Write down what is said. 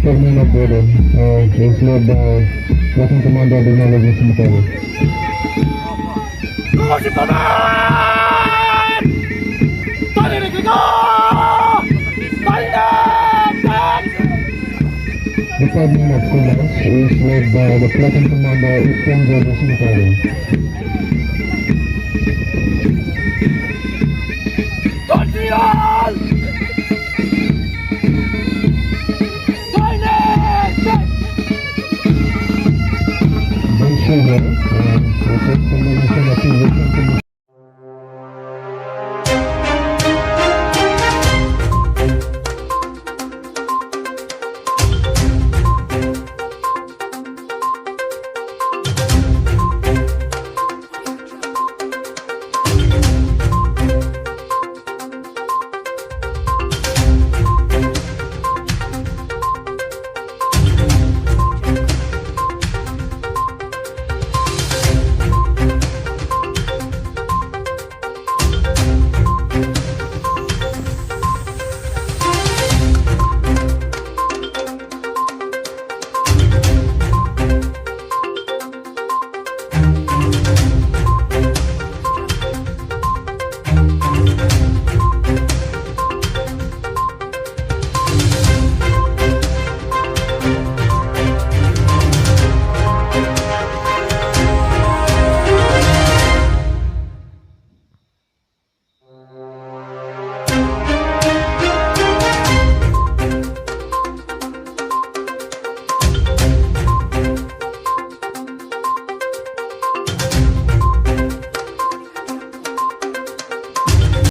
Department of Bodoland is led by Lieutenant Commander of the Knowledge Cemetery. Department of Commerce is led by the Lieutenant Commander of the Cemetery. Sugar, and this is combination of